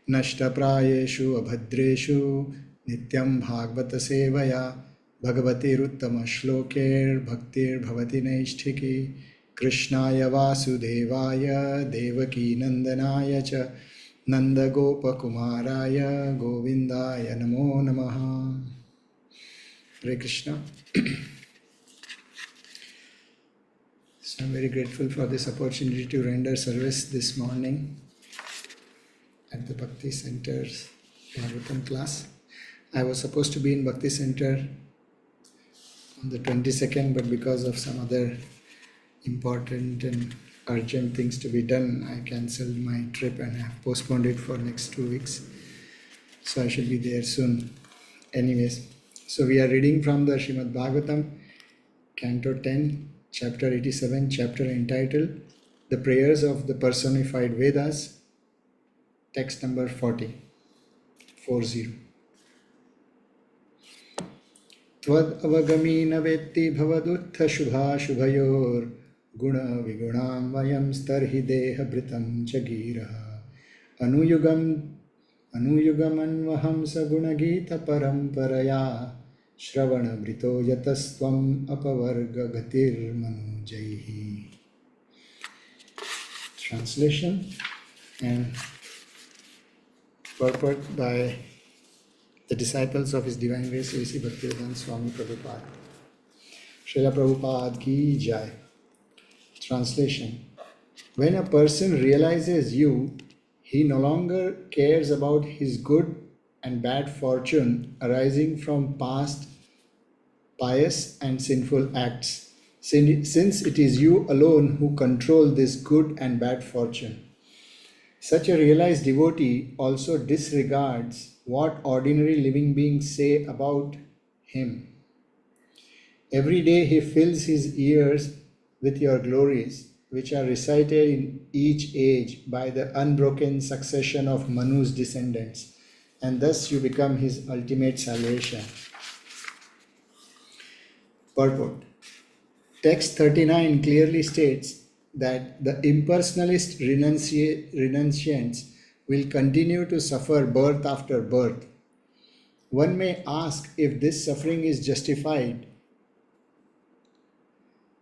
नष्टप्रायेषु अभद्रेषु नित्यं भागवत सेवया भगवतिरुत्तमश्लोकैर्भक्तिर्भवति नैष्ठिकी कृष्णाय वासुदेवाय देवकी नंदनाय च नंदगोपकुमाराय गोविंदाय नमो नमः. Hare Krishna. So I'm very grateful for this opportunity to render service this morning at the Bhakti Center's Bhagavatam class. I was supposed to be in Bhakti Center on the 22nd, but because of some other important and urgent things to be done, I cancelled my trip and have postponed it for next 2 weeks. So I should be there soon. Anyways, so we are reading from the Srimad Bhagavatam, Canto 10, Chapter 87, chapter entitled The Prayers of the Personified Vedas, text number 40. Tvad avagamina vetti bhavaduttha shubha shubhayor guna vigunam vayam starhi deha britam chagiraha anuyugam anvaham saguna gita paramparaya Shravana brito yatasvam apavarga gatir manujaihi. Translation and purport by the disciples of His Divine Grace A.C. Bhaktivedanta Swami Prabhupada. Srila Prabhupada ki jai. Translation. When a person realizes you, he no longer cares about his good and bad fortune arising from past pious and sinful acts, since it is you alone who control this good and bad fortune. Such a realized devotee also disregards what ordinary living beings say about him. Every day he fills his ears with your glories, which are recited in each age by the unbroken succession of Manu's descendants, and thus you become his ultimate salvation. Purport. Text 39 clearly states that the impersonalist renunciants will continue to suffer birth after birth. One may ask if this suffering is justified,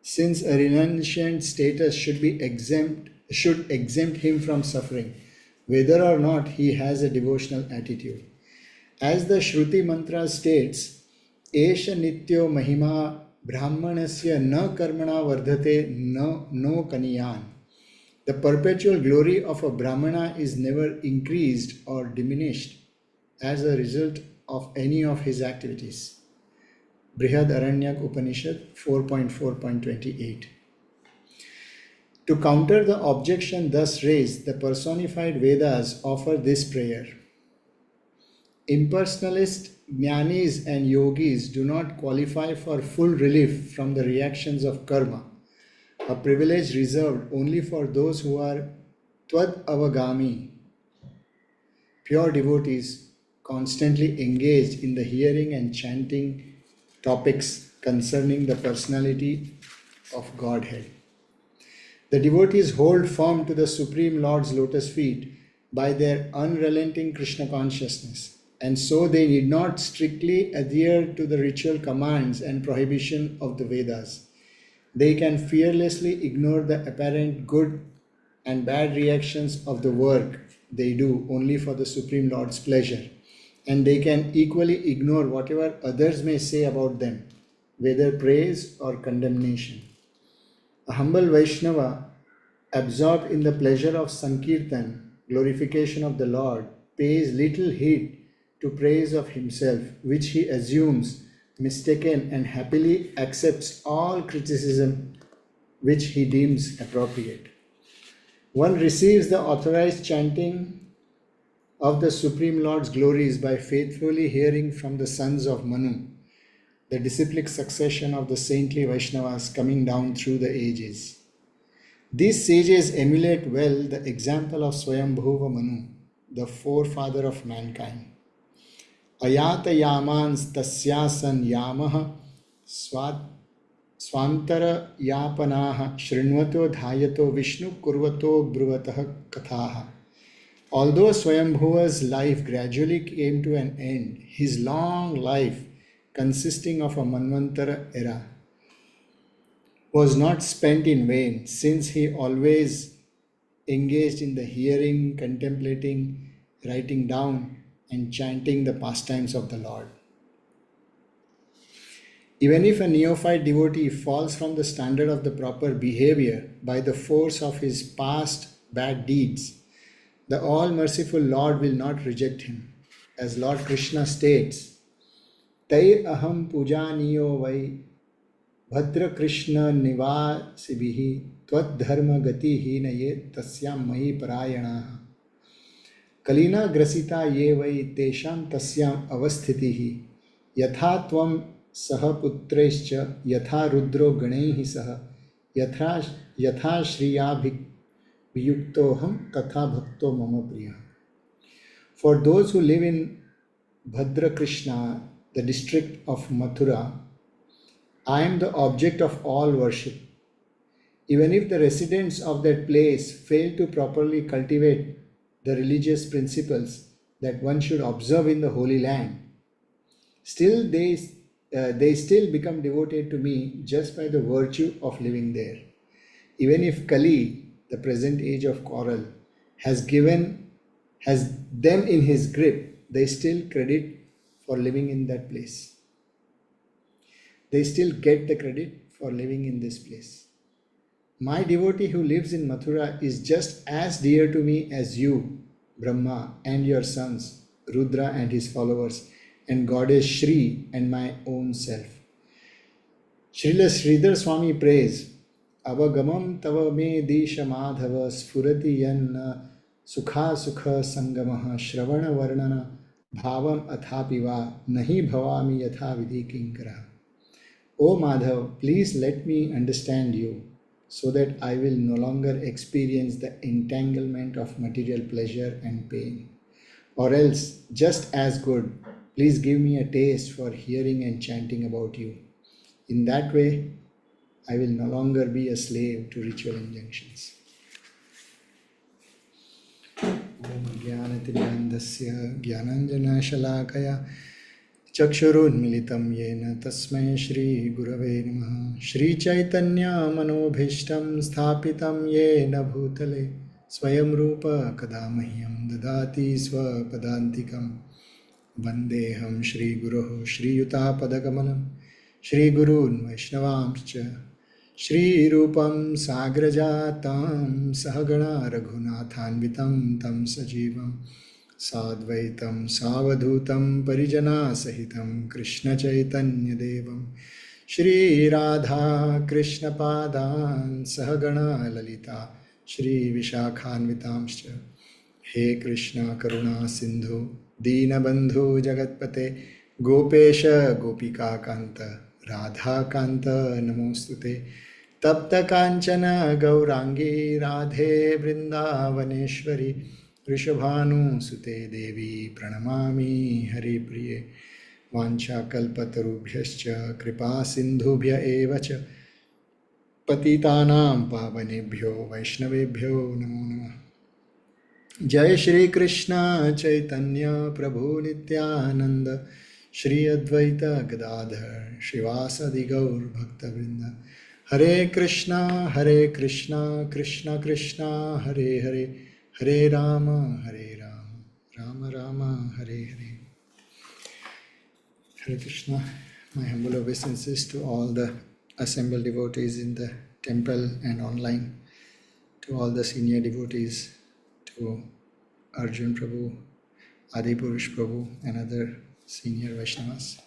since a renunciant status should exempt him from suffering, whether or not he has a devotional attitude. As the Shruti mantra states, Esha nityo mahima brahmanasya na karmana vardhate no kaniyan. The perpetual glory of a brahmana is never increased or diminished as a result of any of his activities. Brihad Aranyak Upanishad 4.4.28. To counter the objection thus raised, the personified Vedas offer this prayer. Impersonalist jnanis and yogis do not qualify for full relief from the reactions of karma, a privilege reserved only for those who are Tvad Avagami, pure devotees constantly engaged in the hearing and chanting topics concerning the personality of Godhead. The devotees hold firm to the Supreme Lord's lotus feet by their unrelenting Krishna consciousness, and so they need not strictly adhere to the ritual commands and prohibition of the Vedas. They can fearlessly ignore the apparent good and bad reactions of the work they do only for the Supreme Lord's pleasure, and they can equally ignore whatever others may say about them, whether praise or condemnation. A humble Vaishnava, absorbed in the pleasure of Sankirtan, glorification of the Lord, pays little heed to praise of himself, which he assumes mistaken, and happily accepts all criticism which he deems appropriate. One receives the authorized chanting of the Supreme Lord's glories by faithfully hearing from the sons of Manu, the disciplic succession of the saintly Vaishnavas coming down through the ages. These sages emulate well the example of Swayambhuva Manu, the forefather of mankind. Ayata yamans tasyasan yamaha swantara yapanaha shrinvato dhayato vishnu kurvato bruvataha kathaha. Although Swayambhuva's life gradually came to an end, his long life, consisting of a Manvantara era, was not spent in vain, since he always engaged in the hearing, contemplating, writing down, and chanting the pastimes of the Lord. Even if a neophyte devotee falls from the standard of the proper behavior by the force of his past bad deeds, the all merciful Lord will not reject him. As Lord Krishna states, Tai aham pujaniyo vai Bhadra Krishna nivasibihi tvad dharma gati hinaye tasyam mahi parayanaha Kalina grasita ye vai tesham tasyam avasthitihi yatha tvam sahaputreshcha yatha rudro ganaihi saha yatha shriya viyuktoham tatha bhakto mama priya. For those who live in Bhadra Krishna, the district of Mathura, I am the object of all worship. Even if the residents of that place fail to properly cultivate the religious principles that one should observe in the Holy Land, still they still become devoted to me just by the virtue of living there. Even if Kali, the present age of quarrel, has them in his grip, they still credit for living in that place. They still get the credit for living in this place. My devotee who lives in Mathura is just as dear to me as you, Brahma, and your sons, Rudra and his followers, and goddess Shri and my own self. Srila Sridhar Swami prays, Avagamam tava me disha madhava sfurati yanna sukha sukha sangamaha shravana varnana bhavam athapiva nahi bhavami yatha vidhi kinkara. O Madhav, please let me understand you so that I will no longer experience the entanglement of material pleasure and pain. Or else, just as good, please give me a taste for hearing and chanting about you. In that way, I will no longer be a slave to ritual injunctions. Om Jnanatimirandasya Jnananjana Shalakaya Chakshurunmilitam Yena Tasmai Shri Gurave Namaha Shri Chaitanya Manobhishtam Sthapitam Yena Bhutale Swayam Rupa Kadamahyam Dadati Swapadantikam Vandeham Shri Guruho Shri Yuta Padakamalam Shri Gurun Vaishnavamscha Shri Rupam Sagrajatam Sahagana Raghunathanvitam Tam Sajivam Sadvaitam Savadhutam Parijana Sahitam Krishna Chaitanya Devam Shri Radha Krishna Padan Sahagana Lalita Shri Vishakhanvitamscha He Krishna Karuna Sindhu Deenabandhu Jagatpate Gopesha Gopika Kanta Radha Kanta Namostute Tapta Kanchana Gaurangi Radhe Vrindavaneshwari Rishabhanu Sute Devi Pranamami Hari Priye Vancha Kalpatarubhyascha Kripa Sindhubhya Evacha Patitanam Pavanebhyo Vaishnavebhyo Namo Namah Jai Shri Krishna Chaitanya Prabhu Nityananda Shri Advaita Gadadhar Shivasadi Gaur Bhakta Vrinda Hare Krishna Krishna Krishna Hare Hare Hare Rama Rama Rama Hare Hare. Hare Krishna. My humble obeisances to all the assembled devotees in the temple and online, to all the senior devotees, to Arjun Prabhu, Adipurush Prabhu, and other senior Vaishnavas.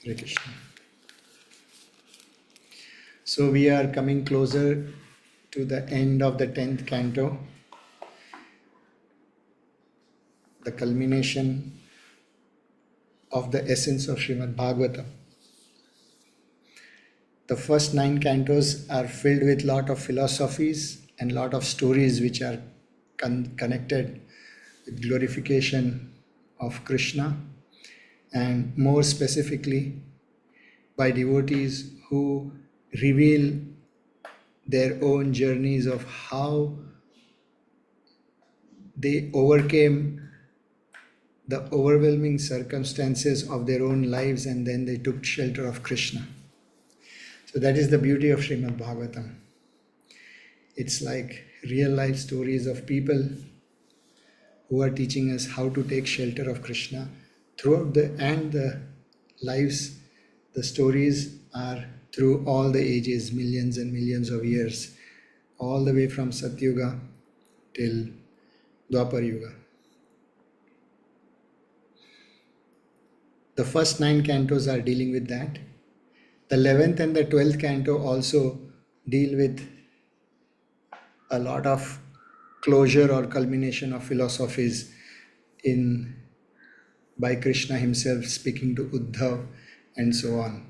Hare Krishna. So we are coming closer to the end of the 10th canto, the culmination of the essence of Srimad Bhagavatam. The first 9 cantos are filled with lot of philosophies and lot of stories which are connected with glorification of Krishna, and more specifically by devotees who reveal their own journeys of how they overcame the overwhelming circumstances of their own lives and then they took shelter of Krishna. So that is the beauty of Srimad Bhagavatam. It's like real life stories of people who are teaching us how to take shelter of Krishna throughout the lives. The stories are through all the ages, millions and millions of years, all the way from Satyuga till Dwapar Yuga. The first 9 cantos are dealing with that. The 11th and the 12th canto also deal with a lot of closure or culmination of philosophies by Krishna himself speaking to Uddhav and so on.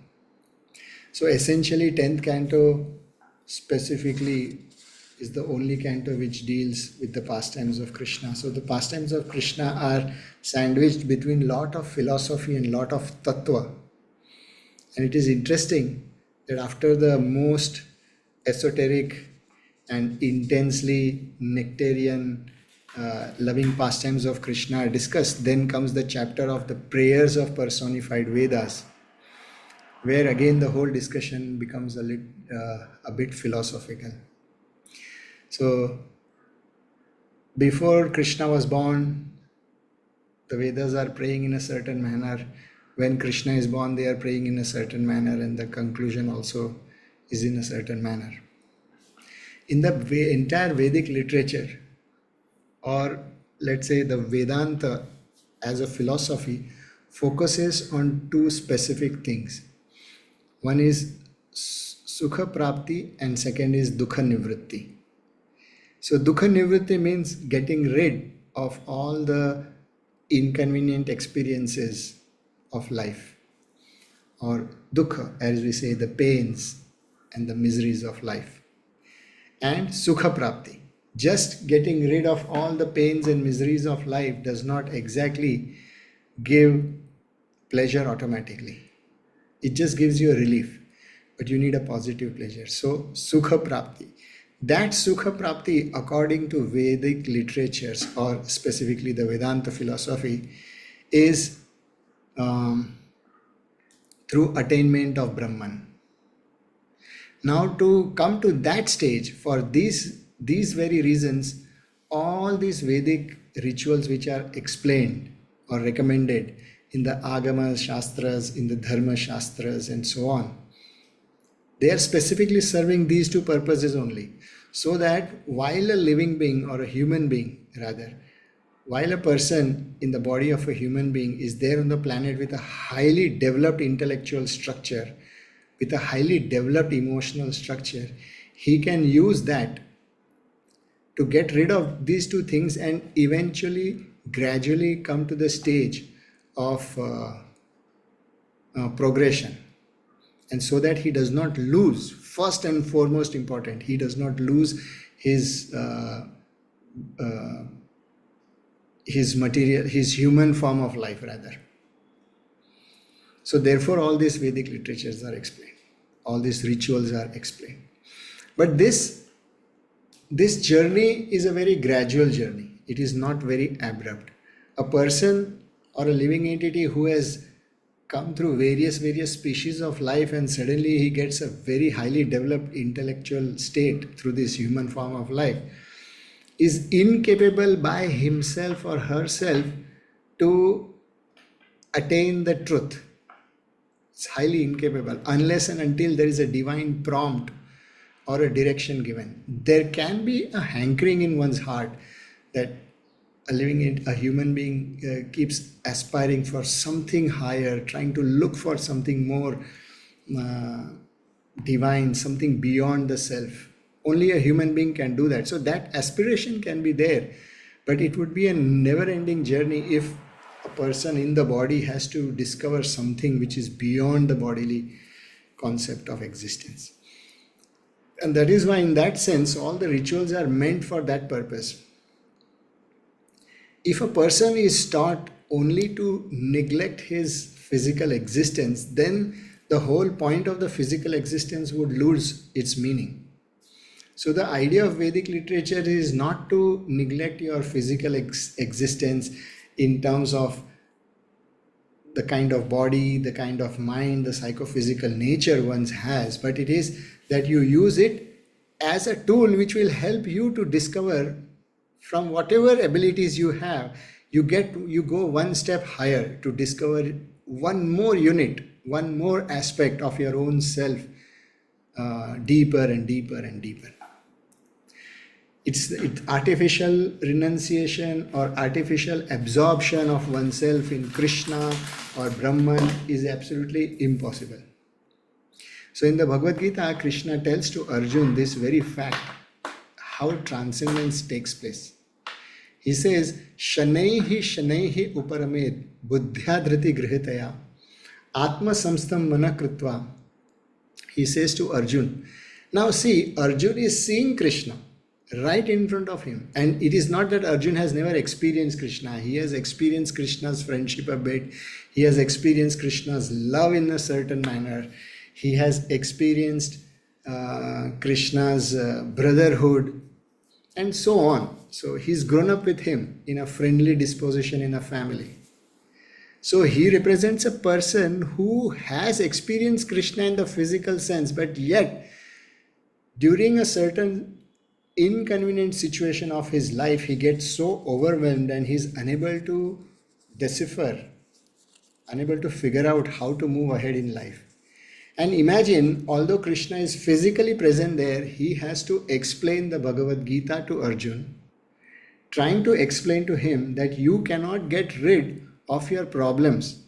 So essentially 10th canto specifically is the only canto which deals with the pastimes of Krishna. So the pastimes of Krishna are sandwiched between lot of philosophy and lot of tattva. And it is interesting that after the most esoteric and intensely nectarian loving pastimes of Krishna are discussed, then comes the chapter of the prayers of personified Vedas, where again the whole discussion becomes a bit philosophical. So before Krishna was born, the Vedas are praying in a certain manner. When Krishna is born, they are praying in a certain manner, and the conclusion also is in a certain manner. In the entire Vedic literature, or let's say the Vedanta as a philosophy, focuses on 2 specific things. One is Sukha Prapti and second is Dukha Nivritti. So Dukha Nivritti means getting rid of all the inconvenient experiences of life, or Dukha, as we say, the pains and the miseries of life. And Sukha Prapti, just getting rid of all the pains and miseries of life does not exactly give pleasure automatically. It just gives you a relief, but you need a positive pleasure. So Sukha Prapti. That Sukha Prapti, according to Vedic literatures, or specifically the Vedanta philosophy, is through attainment of Brahman. Now to come to that stage, for these very reasons, all these Vedic rituals which are explained or recommended in the Agama Shastras, in the Dharma Shastras and so on, they are specifically serving these 2 purposes only. So that while a living being, or a human being rather, while a person in the body of a human being is there on the planet with a highly developed intellectual structure, with a highly developed emotional structure, he can use that to get rid of these 2 things and eventually gradually come to the stage of progression. And so that he does not lose, first and foremost important, he does not lose his material, his human form of life rather. So therefore all these Vedic literatures are explained, all these rituals are explained. But this journey is a very gradual journey. It is not very abrupt. A person or a living entity who has come through various species of life and suddenly he gets a very highly developed intellectual state through this human form of life is incapable by himself or herself to attain the truth. It's highly incapable unless and until there is a divine prompt or a direction given. There can be a hankering in one's heart that a human being keeps aspiring for something higher, trying to look for something more divine, something beyond the self. Only a human being can do that. So that aspiration can be there, but it would be a never-ending journey if a person in the body has to discover something which is beyond the bodily concept of existence. And that is why in that sense all the rituals are meant for that purpose. If a person is taught only to neglect his physical existence, then the whole point of the physical existence would lose its meaning. So the idea of Vedic literature is not to neglect your physical existence in terms of the kind of body, the kind of mind, the psychophysical nature one has, but it is that you use it as a tool which will help you to discover from whatever abilities you have, you go one step higher to discover one more unit, one more aspect of your own self, deeper and deeper and deeper. It's artificial renunciation or artificial absorption of oneself in Krishna or Brahman is absolutely impossible. So in the Bhagavad Gita, Krishna tells to Arjun this very fact, how transcendence takes place. He says, Shanaihi Shanaihi Uparamed Buddhyadhriti Grihitaya Atma Samstam Mana Kritva. He says to Arjun. Now see, Arjun is seeing Krishna right in front of him. And it is not that Arjun has never experienced Krishna. He has experienced Krishna's friendship a bit. He has experienced Krishna's love in a certain manner. He has experienced Krishna's brotherhood and so on. So he's grown up with him in a friendly disposition in a family. So he represents a person who has experienced Krishna in the physical sense, but yet during a certain inconvenient situation of his life, he gets so overwhelmed and he's unable to decipher, unable to figure out how to move ahead in life. And imagine, although Krishna is physically present there, he has to explain the Bhagavad Gita to Arjun, trying to explain to him that you cannot get rid of your problems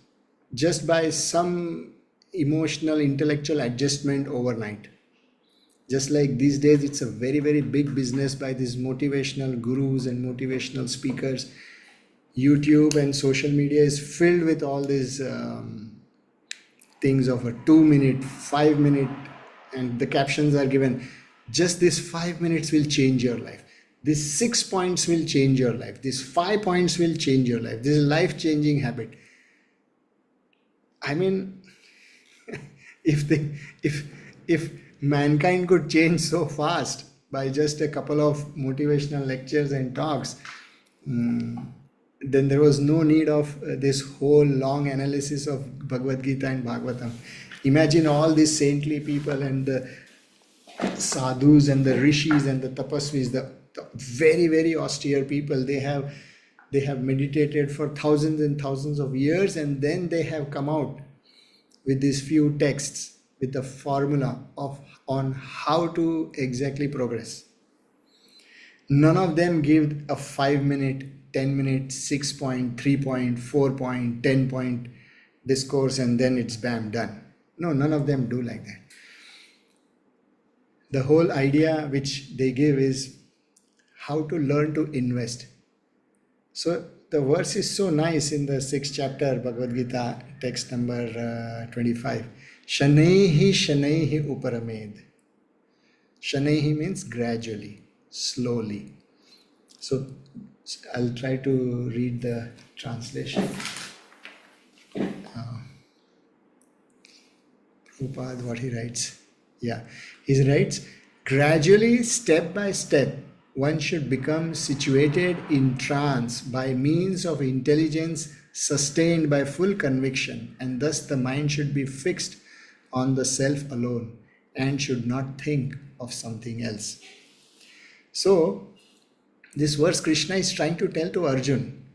just by some emotional, intellectual adjustment overnight. Just like these days, it's a very, very big business by these motivational gurus and motivational speakers. YouTube and social media is filled with all these things of a 2-minute, 5-minute, and the captions are given, just this 5 minutes will change your life. These 6 points will change your life. These 5 points will change your life. This is a life-changing habit. I mean, if mankind could change so fast by just a couple of motivational lectures and talks, then there was no need of this whole long analysis of Bhagavad Gita and Bhagavatam. Imagine all these saintly people and the sadhus and the rishis and the tapasvis, the very, very austere people. They have meditated for thousands and thousands of years, and then they have come out with these few texts with the formula on how to exactly progress. None of them give a 5-minute, 10-minute, 6-point, 3-point, 4-point, 10-point discourse and then it's bam, done. No, none of them do like that. The whole idea which they give is how to learn to invest. So the verse is so nice in the 6th chapter, Bhagavad Gita, text number 25. Shanaihi Shanaihi Uparamed. Shanaihi means gradually, slowly. So I'll try to read the translation. Prabhupada, what he writes. Yeah, he writes, gradually, step by step, one should become situated in trance by means of intelligence sustained by full conviction, and thus the mind should be fixed on the self alone and should not think of something else. So, this verse Krishna is trying to tell to Arjun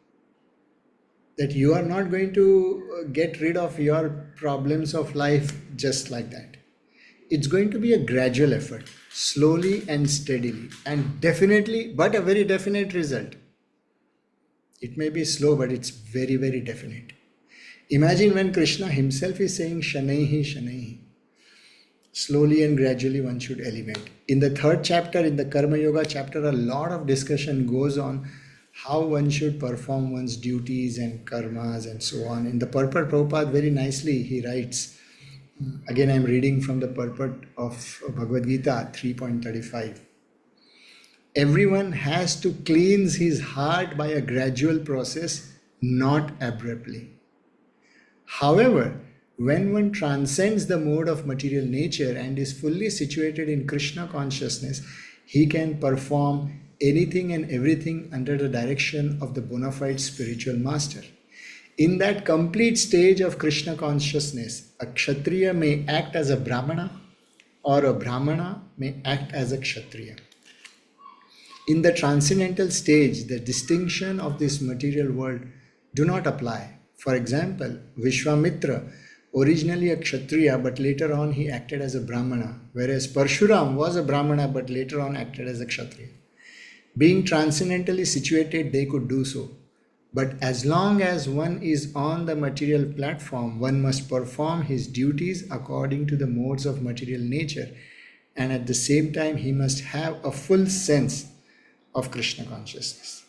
that you are not going to get rid of your problems of life just like that. It's going to be a gradual effort, slowly and steadily, and definitely, but a very definite result. It may be slow, but it's very, very definite. Imagine when Krishna himself is saying Shanaihi, Shanaihi. Slowly and gradually one should elevate. In the 3rd chapter, in the Karma Yoga chapter, a lot of discussion goes on how one should perform one's duties and karmas and so on. In the Purport, Prabhupada very nicely he writes, again I am reading from the Purport of Bhagavad Gita 3.35. Everyone has to cleanse his heart by a gradual process, not abruptly. However, when one transcends the mode of material nature and is fully situated in Krishna consciousness, He can perform anything and everything under the direction of the bona fide spiritual master. In that complete stage of Krishna consciousness, a Kshatriya may act as a Brahmana or a Brahmana may act as a Kshatriya. In the transcendental stage, the distinction of this material world do not apply. For example, Vishwamitra, originally a Kshatriya, but later on he acted as a Brahmana, whereas Parshuram was a Brahmana, but later on acted as a Kshatriya. Being transcendentally situated, they could do so. But as long as one is on the material platform, one must perform his duties according to the modes of material nature, and at the same time he must have a full sense of Krishna consciousness.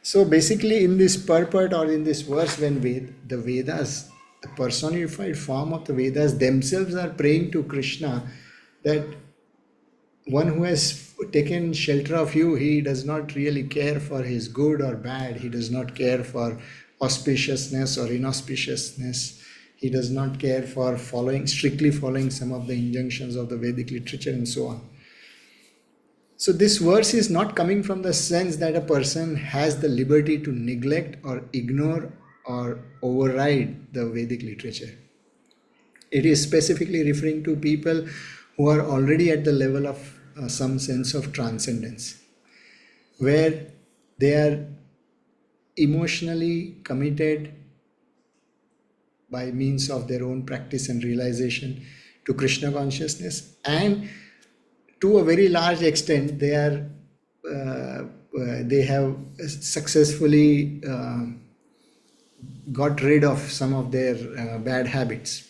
So basically in this purport or in this verse, when the Vedas, the personified form of the Vedas themselves are praying to Krishna that one who has taken shelter of you, he does not really care for his good or bad. He does not care for auspiciousness or inauspiciousness. He does not care for strictly following some of the injunctions of the Vedic literature and so on. So this verse is not coming from the sense that a person has the liberty to neglect or ignore or override the Vedic literature. It is specifically referring to people who are already at the level of some sense of transcendence, where they are emotionally committed by means of their own practice and realization to Krishna consciousness, and to a very large extent they have successfully got rid of some of their bad habits.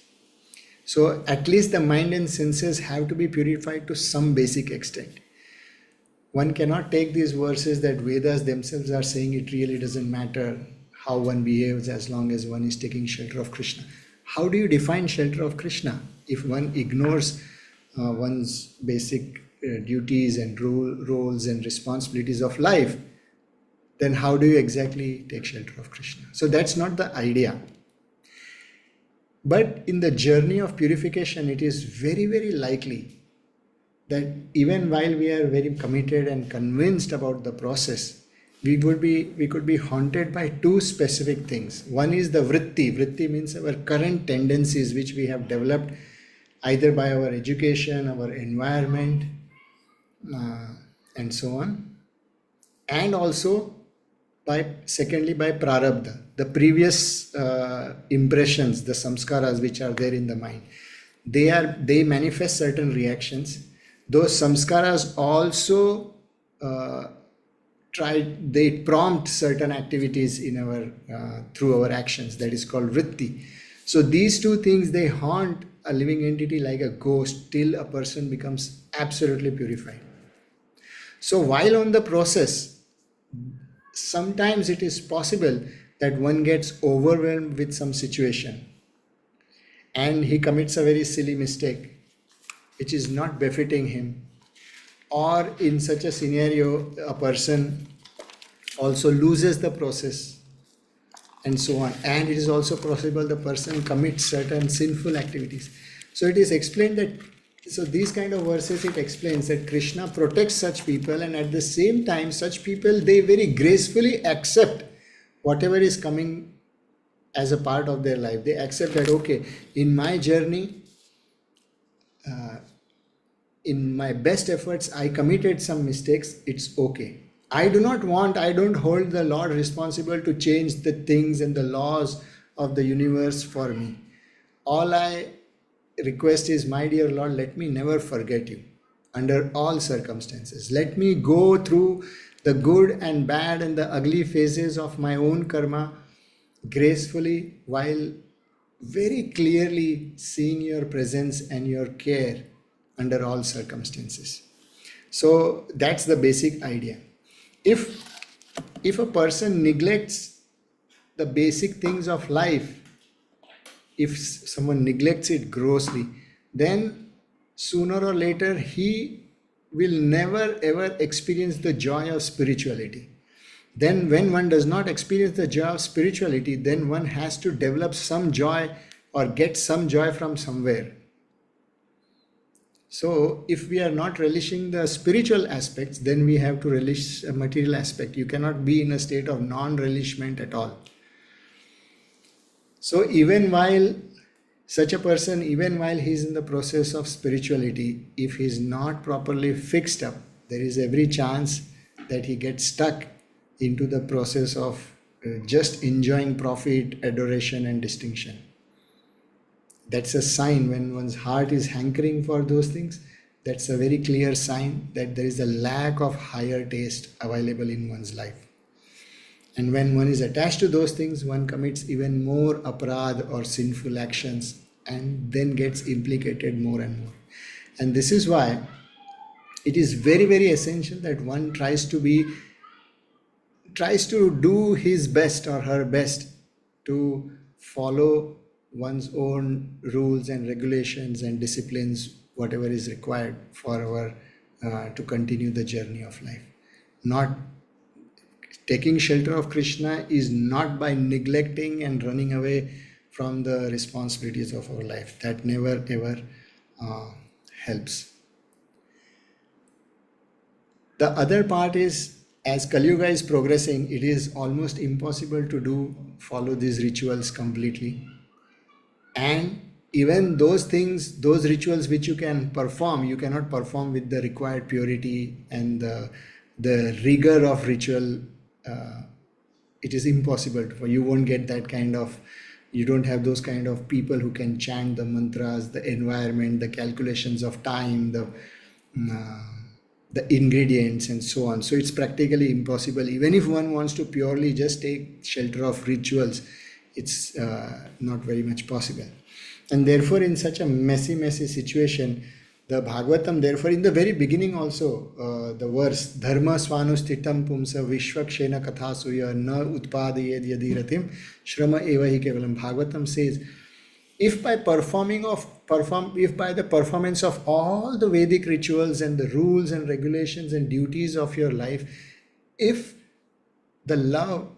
So at least the mind and senses have to be purified to some basic extent. One cannot take these verses that Vedas themselves are saying it really doesn't matter how one behaves as long as one is taking shelter of Krishna. How do you define shelter of Krishna? If one ignores one's basic duties and roles and responsibilities of life, then how do you exactly take shelter of Krishna? So that's not the idea. But in the journey of purification, it is very, very likely that even while we are very committed and convinced about the process, we could be haunted by two specific things. One is the vritti. Vritti means our current tendencies which we have developed either by our education, our environment, and so on. And also secondly by prarabdha, the previous impressions, the samskaras which are there in the mind. They manifest certain reactions. Those samskaras also they prompt certain activities in our through our actions. That is called vritti. So these two things, they haunt a living entity like a ghost till a person becomes absolutely purified. So while on the process, sometimes it is possible that one gets overwhelmed with some situation and he commits a very silly mistake which is not befitting him, or in such a scenario a person also loses the process and so on, and it is also possible the person commits certain sinful activities. So it is explained that, so these kind of verses, it explains that Krishna protects such people, and at the same time such people, they very gracefully accept whatever is coming as a part of their life. They accept that, okay, in my journey, in my best efforts, I committed some mistakes, it's okay. I don't hold the Lord responsible to change the things and the laws of the universe for me. All I request is, my dear Lord, let me never forget you under all circumstances. Let me go through the good and bad and the ugly phases of my own karma gracefully, while very clearly seeing your presence and your care under all circumstances. So that's the basic idea. If a person neglects the basic things of life, if someone neglects it grossly, then sooner or later he will never ever experience the joy of spirituality. Then when one does not experience the joy of spirituality, then one has to develop some joy or get some joy from somewhere. So if we are not relishing the spiritual aspects, then we have to relish a material aspect. You cannot be in a state of non-relishment at all. So even while such a person, even while he is in the process of spirituality, if he is not properly fixed up, there is every chance that he gets stuck into the process of just enjoying profit, adoration and distinction. That's a sign when one's heart is hankering for those things. That's a very clear sign that there is a lack of higher taste available in one's life. And when one is attached to those things, one commits even more aparadh or sinful actions and then gets implicated more and more. And this is why it is very, very essential that one tries to do his best or her best to follow one's own rules and regulations and disciplines, whatever is required for our to continue the journey of life. Not taking shelter of Krishna is not by neglecting and running away from the responsibilities of our life. That never ever helps. The other part is, as Kali Yuga is progressing, it is almost impossible to follow these rituals completely. And even those things, those rituals which you can perform, you cannot perform with the required purity and the rigor of ritual. It is impossible for you. Won't get that kind of, you don't have those kind of people who can chant the mantras, the environment, the calculations of time, the ingredients and so on. So it's practically impossible. Even if one wants to purely just take shelter of rituals, it's not very much possible. And therefore in such a messy situation, the Bhagavatam, therefore in the very beginning also, the verse dharma swanustitam pumsa vishwakshena kathasuya na utpadayed yadiratim shrama evahi kevalam. Bhagavatam says, if by the performance of all the Vedic rituals and the rules and regulations and duties of your life, if the love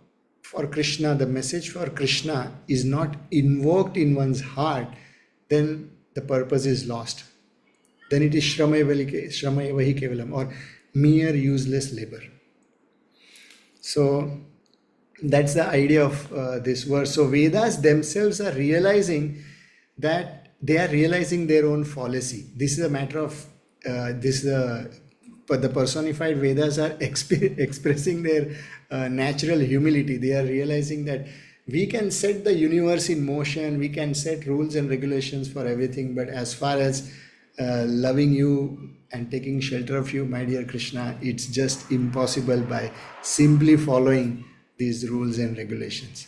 for Krishna, the message for Krishna is not invoked in one's heart, then the purpose is lost. Then it is shrama evahi kevalam, or mere useless labor. So that's the idea of this verse. So Vedas themselves are realizing that they are realizing their own fallacy. This is a matter of but the personified Vedas are expressing their natural humility. They are realizing that we can set the universe in motion, we can set rules and regulations for everything, but as far as loving you and taking shelter of you, my dear Krishna, it's just impossible by simply following these rules and regulations.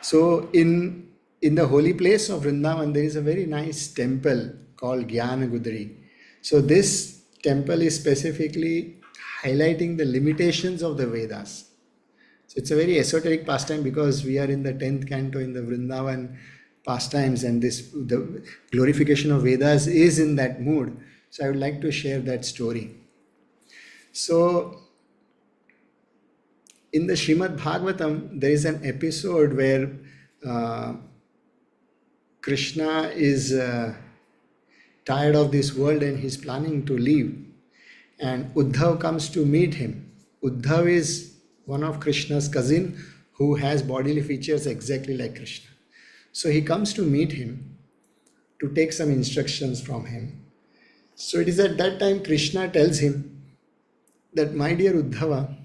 So in the holy place of Vrindavan, there is a very nice temple called Gyana Gudri. So this temple is specifically highlighting the limitations of the Vedas. So it's a very esoteric pastime because we are in the 10th canto in the Vrindavan pastimes, and the glorification of Vedas is in that mood. So I would like to share that story. So in the Srimad Bhagavatam, there is an episode where Krishna is tired of this world and he's planning to leave. And Uddhav comes to meet him. Uddhav is one of Krishna's cousin who has bodily features exactly like Krishna. So he comes to meet him to take some instructions from him. So it is at that time Krishna tells him that, my dear Uddhava,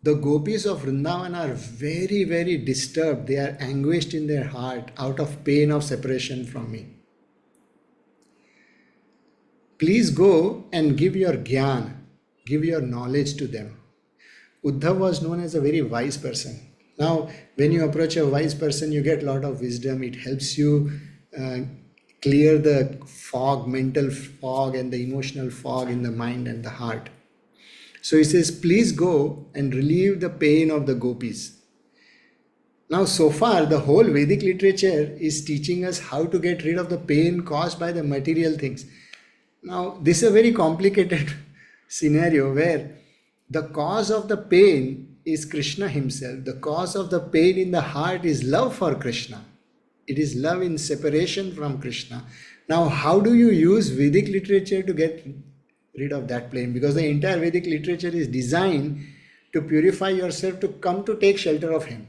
the gopis of Vrindavan are very, very disturbed. They are anguished in their heart out of pain of separation from me. Please go and give your gyan, give your knowledge to them. Uddhav was known as a very wise person. Now, when you approach a wise person, you get a lot of wisdom. It helps you clear the fog, mental fog and the emotional fog in the mind and the heart. So he says, please go and relieve the pain of the gopis. Now, so far, the whole Vedic literature is teaching us how to get rid of the pain caused by the material things. Now, this is a very complicated scenario where the cause of the pain is Krishna himself. The cause of the pain in the heart is love for Krishna. It is love in separation from Krishna. Now, how do you use Vedic literature to get rid of that plane? Because the entire Vedic literature is designed to purify yourself to come to take shelter of him.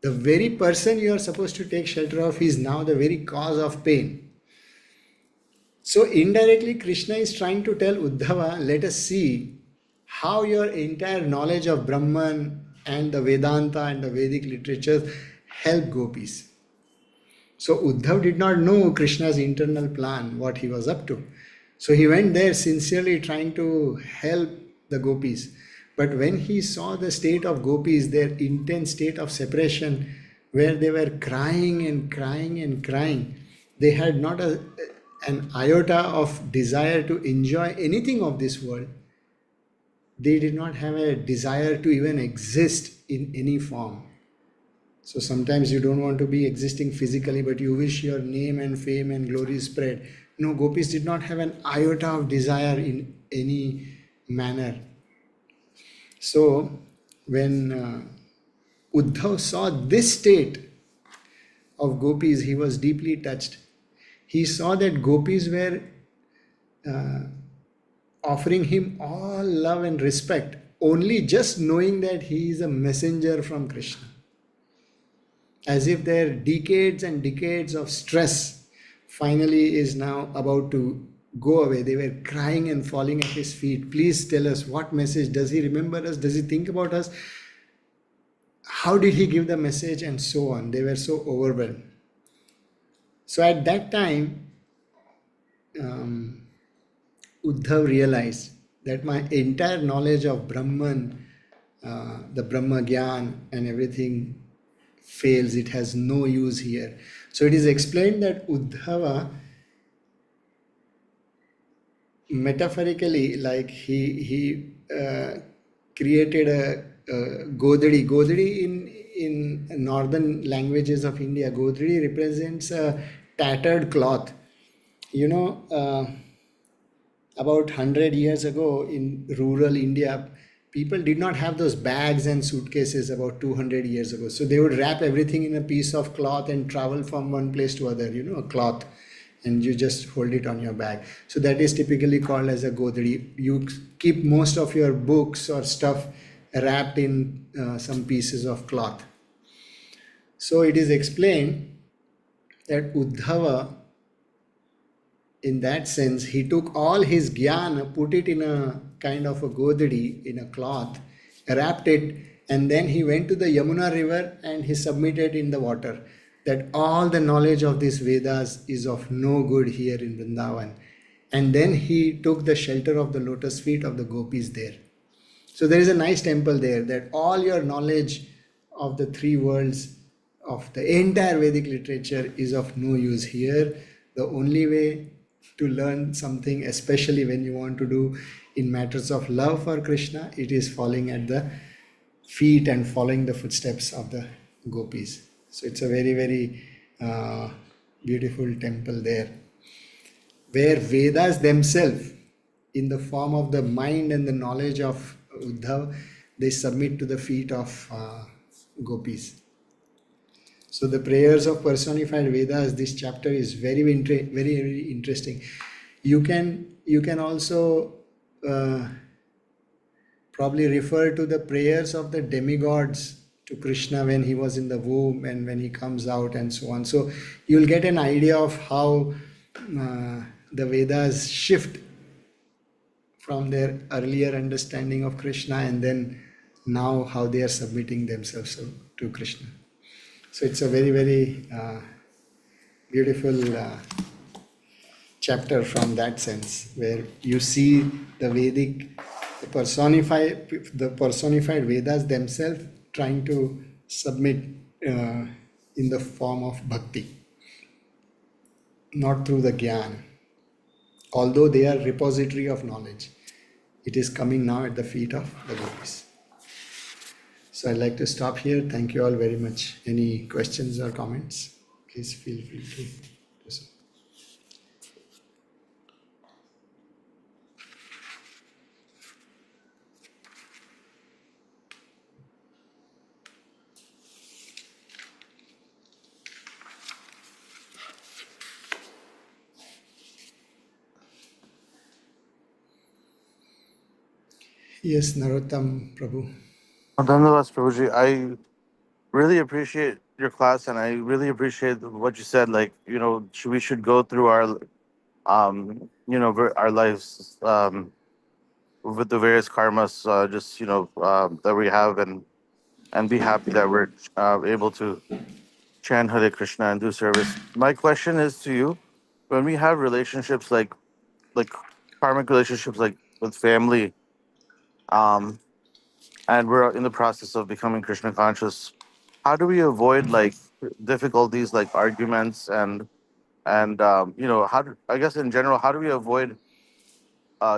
The very person you are supposed to take shelter of is now the very cause of pain. So indirectly, Krishna is trying to tell Uddhava, let us see how your entire knowledge of Brahman and the Vedanta and the Vedic literatures help gopis. So Uddhav did not know Krishna's internal plan, what he was up to. So he went there sincerely trying to help the gopis. But when he saw the state of gopis, their intense state of separation, where they were crying and crying and crying, they had not an iota of desire to enjoy anything of this world. They did not have a desire to even exist in any form. So sometimes you don't want to be existing physically, but you wish your name and fame and glory spread. No, gopis did not have an iota of desire in any manner. So when Uddhav saw this state of gopis, he was deeply touched. He saw that gopis were offering him all love and respect, only just knowing that he is a messenger from Krishna. As if their decades and decades of stress finally is now about to go away. They were crying and falling at his feet. Please tell us, what message? Does he remember us? Does he think about us? How did he give the message? And so on. They were so overwhelmed. So at that time, Uddhav realized that my entire knowledge of Brahman, the Brahma Gyan and everything fails. It has no use here. So it is explained that Uddhava, metaphorically, like he created a Godhadi. Godhadi in northern languages of India, Godhadi represents a tattered cloth. About 100 years ago in rural India, people did not have those bags and suitcases about 200 years ago. So they would wrap everything in a piece of cloth and travel from one place to other, a cloth, and you just hold it on your bag. So that is typically called as a godhadi. You keep most of your books or stuff wrapped in some pieces of cloth. So it is explained that Uddhava, in that sense, he took all his jnana, put it in a kind of a godhadi, in a cloth, wrapped it, and then he went to the Yamuna river and he submitted in the water that all the knowledge of these Vedas is of no good here in Vrindavan. And then he took the shelter of the lotus feet of the gopis there. So there is a nice temple there, that all your knowledge of the three worlds, of the entire Vedic literature, is of no use here. The only way to learn something, especially when you want to do in matters of love for Krishna, it is falling at the feet and following the footsteps of the gopis. So it's a very, very beautiful temple there, where Vedas themselves, in the form of the mind and the knowledge of Uddhav, they submit to the feet of gopis. So the prayers of personified Vedas, this chapter is very, very, very interesting. You can also probably refer to the prayers of the demigods to Krishna when he was in the womb and when he comes out and so on. So you'll get an idea of how the Vedas shift from their earlier understanding of Krishna and then now how they are submitting themselves to Krishna. So it's a very, very beautiful chapter from that sense, where you see the Vedic, the personified Vedas themselves trying to submit in the form of bhakti, not through the jnana. Although they are repository of knowledge, it is coming now at the feet of the gopis. So I'd like to stop here. Thank you all very much. Any questions or comments? Please feel free to do so. Yes, Narottam Prabhu. Nonetheless, Prabhuji, I really appreciate your class, and I really appreciate what you said. Like, we should go through our lives with the various karmas, just that we have, and be happy that we're able to chant Hare Krishna and do service. My question is to you: when we have relationships like karmic relationships, like with family, um, and we're in the process of becoming Krishna conscious, how do we avoid like difficulties like arguments and I guess in general, how do we avoid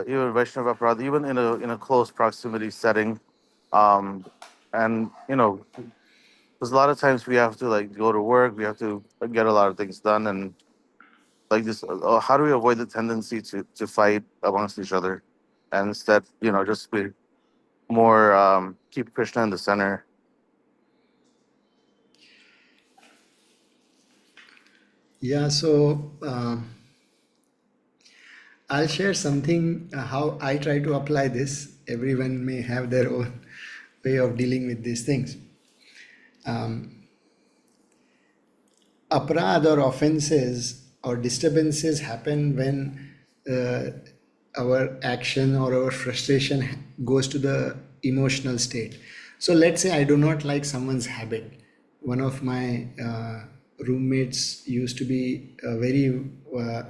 even Vaishnava Aparadha, even in a close proximity setting, um, and because a lot of times we have to like go to work, we have to get a lot of things done, and like this, how do we avoid the tendency to fight amongst each other, and instead, just be more keep Krishna in the center. Yeah, so I'll share something how I try to apply this. Everyone may have their own way of dealing with these things. Aparad or offenses or disturbances happen when uh, our action or our frustration goes to the emotional state. So let's say I do not like someone's habit. One of my roommates used to be a very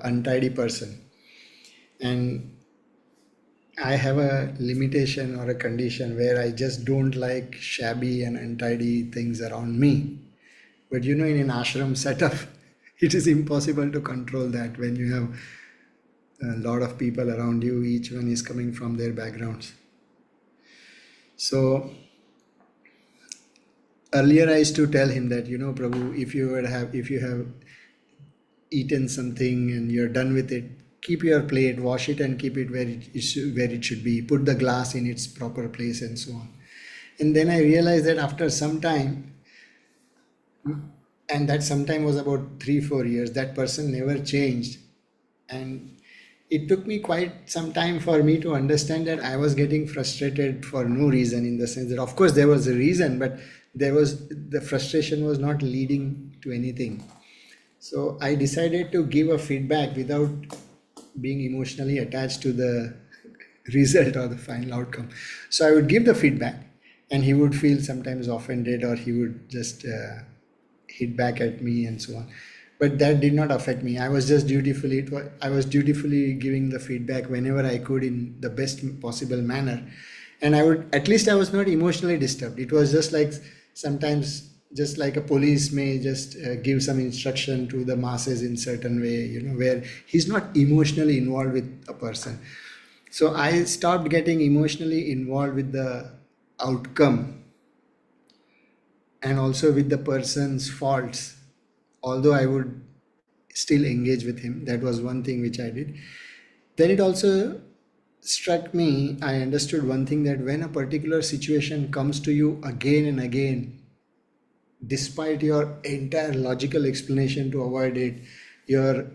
untidy person, and I have a limitation or a condition where I just don't like shabby and untidy things around me. But in an ashram setup, it is impossible to control that when you have a lot of people around you, each one is coming from their backgrounds. So earlier I used to tell him that, Prabhu, if you have eaten something and you're done with it, keep your plate, wash it, and keep it where it should be. Put the glass in its proper place, and so on. And then I realized that after some time, and that sometime was about 3 4 years, that person never changed. And it took me quite some time for me to understand that I was getting frustrated for no reason, in the sense that of course there was a reason, but the frustration was not leading to anything. So I decided to give a feedback without being emotionally attached to the result or the final outcome. So I would give the feedback, and he would feel sometimes offended, or he would just hit back at me and so on. But that did not affect me. I was dutifully giving the feedback whenever I could in the best possible manner, and I was not emotionally disturbed. It was just like sometimes, just like a police may just give some instruction to the masses in certain way, where he's not emotionally involved with a person. So I stopped getting emotionally involved with the outcome and also with the person's faults, although I would still engage with him. That was one thing which I did. Then it also struck me, I understood one thing, that when a particular situation comes to you again and again, despite your entire logical explanation to avoid it, your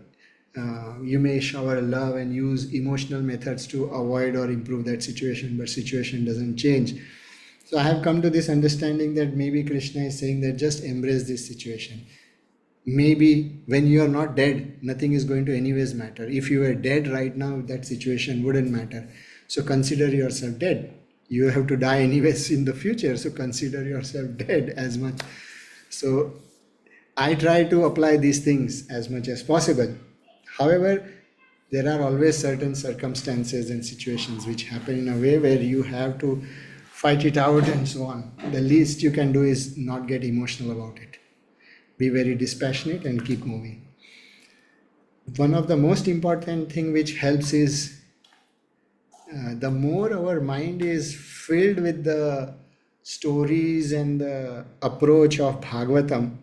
you may shower love and use emotional methods to avoid or improve that situation, but situation doesn't change. So I have come to this understanding that maybe Krishna is saying that just embrace this situation. Maybe when you are not dead, nothing is going to anyways matter. If you were dead right now, that situation wouldn't matter. So consider yourself dead. You have to die anyways in the future, so consider yourself dead as much. So I try to apply these things as much as possible. However, there are always certain circumstances and situations which happen in a way where you have to fight it out and so on. The least you can do is not get emotional about it. Be very dispassionate and keep moving. One of the most important thing which helps is the more our mind is filled with the stories and the approach of Bhagavatam,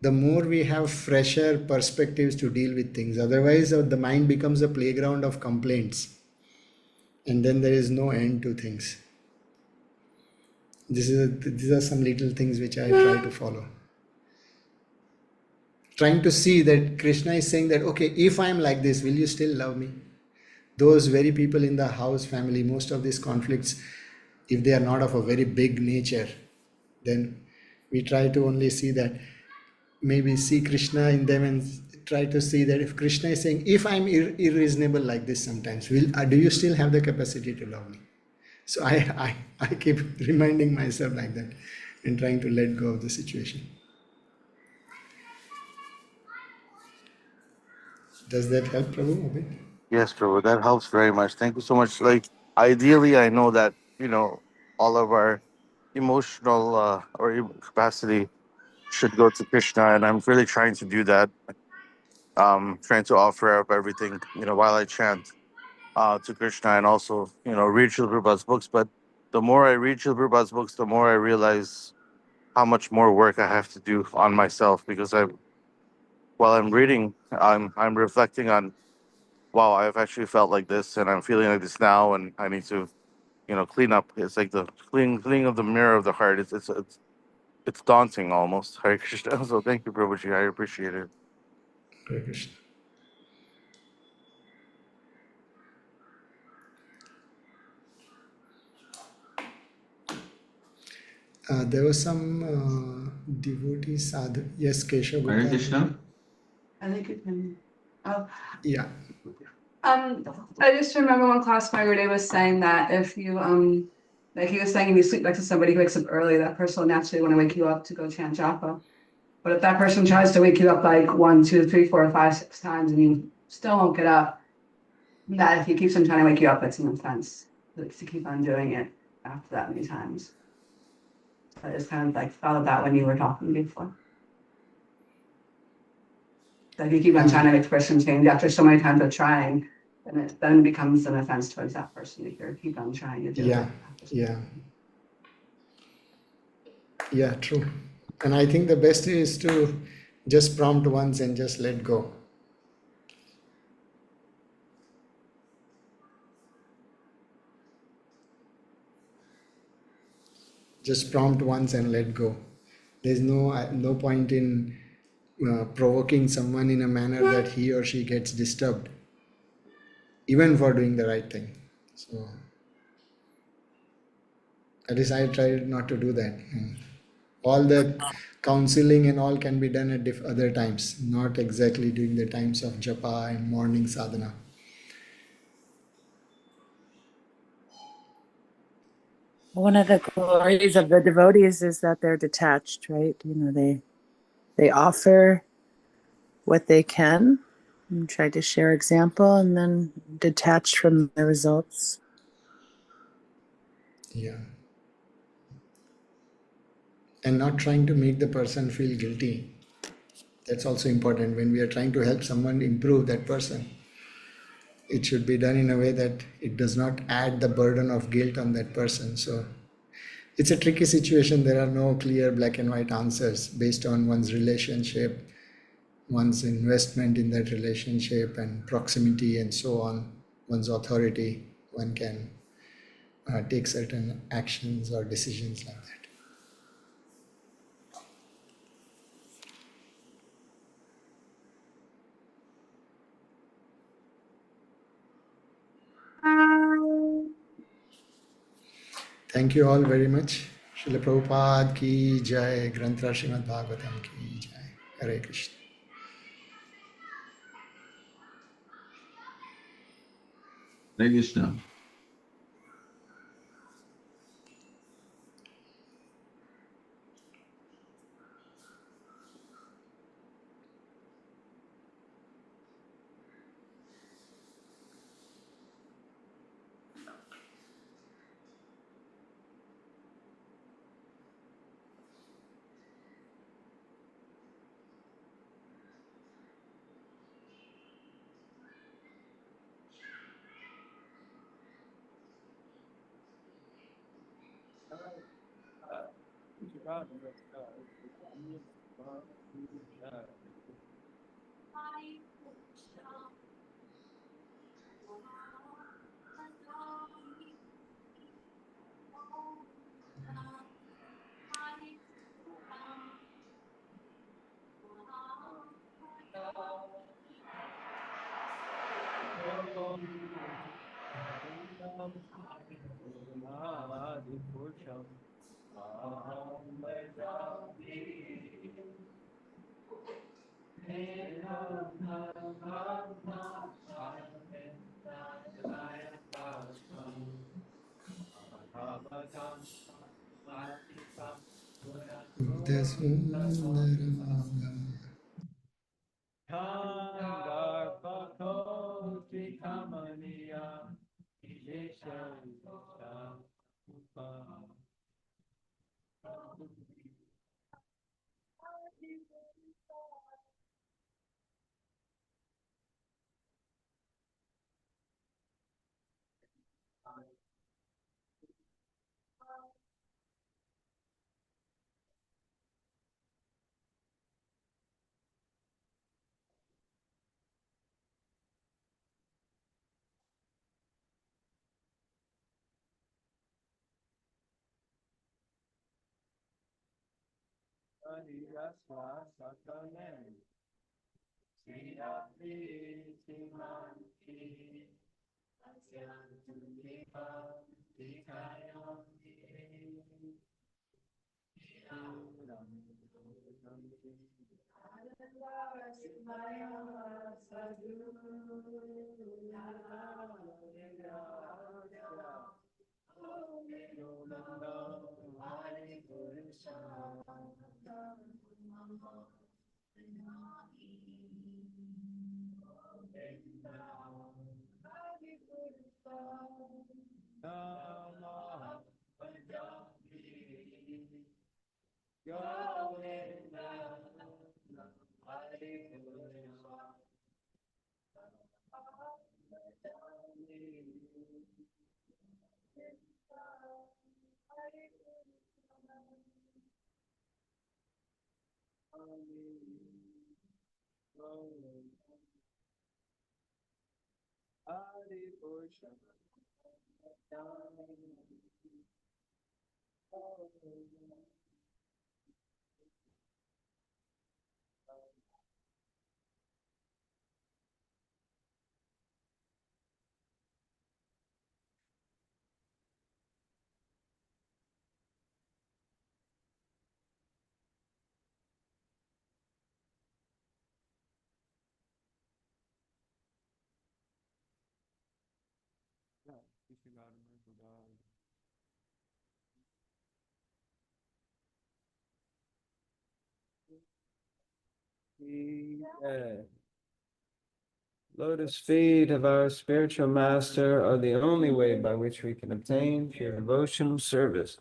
the more we have fresher perspectives to deal with things. Otherwise, the mind becomes a playground of complaints, and then there is no end to things. These are some little things which I try to follow. Trying to see that Krishna is saying that, okay, if I am like this, will you still love me? Those very people in the house family, most of these conflicts if they are not of a very big nature, then we try to only see that, maybe see Krishna in them and try to see that if Krishna is saying, if I'm irreasonable like this sometimes, do you still have the capacity to love me? So I keep reminding myself like that and trying to let go of the situation. Does that help, Prabhu, a bit? Yes, Prabhu, that helps very much. Thank you so much. Like, ideally, I know that, all of our emotional capacity should go to Krishna, and I'm really trying to do that. Trying to offer up everything, while I chant to Krishna, and also, read Srila Prabhupada's books. But the more I read Srila Prabhupada's books, the more I realize how much more work I have to do on myself, because while I'm reading, I'm reflecting on, wow, I've actually felt like this, and I'm feeling like this now, and I need to, clean up. It's like the cleaning of the mirror of the heart. It's daunting almost. Hare Krishna. So thank you, Prabhuji. I appreciate it. Hare Krishna. There was some devotee sadhu. Yes, Keshav Hare Gopal. Krishna. I think it can. Oh, Yeah. I just remember one class my Day was saying that if you like he was saying if you sleep next to somebody who wakes up early, that person will naturally want to wake you up to go chant japa. But if that person tries to wake you up like 1, 2, 3, 4, 5, 6 times and you still won't get up, that if he keeps on trying to wake you up, it's an offense. Like to keep on doing it after that many times. So I just kind of like thought of that when you were talking before. That if you keep on trying to make the person change after so many times of trying, then it then becomes an offense towards that person if you keep on trying to do Yeah. it. Yeah, true. And I think the best is to just prompt once and just let go. Just prompt once and let go. There's no point in provoking someone in a manner that he or she gets disturbed, even for doing the right thing. So at least I try not to do that. All the counseling and all can be done at other times, not exactly during the times of japa and morning sadhana. One of the glories of the devotees is that they're detached, right? They offer what they can and try to share example, and then detached from the results. Yeah. And not trying to make the person feel guilty. That's also important. When we are trying to help someone improve that person, it should be done in a way that it does not add the burden of guilt on that person. So it's a tricky situation. There are no clear black and white answers based on one's relationship, one's investment in that relationship, and proximity, and so on, one's authority. One can take certain actions or decisions like that. Thank you all very much. Srila Prabhupada ki jai, Granthra Srimad Bhagavatam ki jai. Hare Krishna. Hare Krishna. The lotus feet of our spiritual master are the only way by which we can obtain pure devotional service.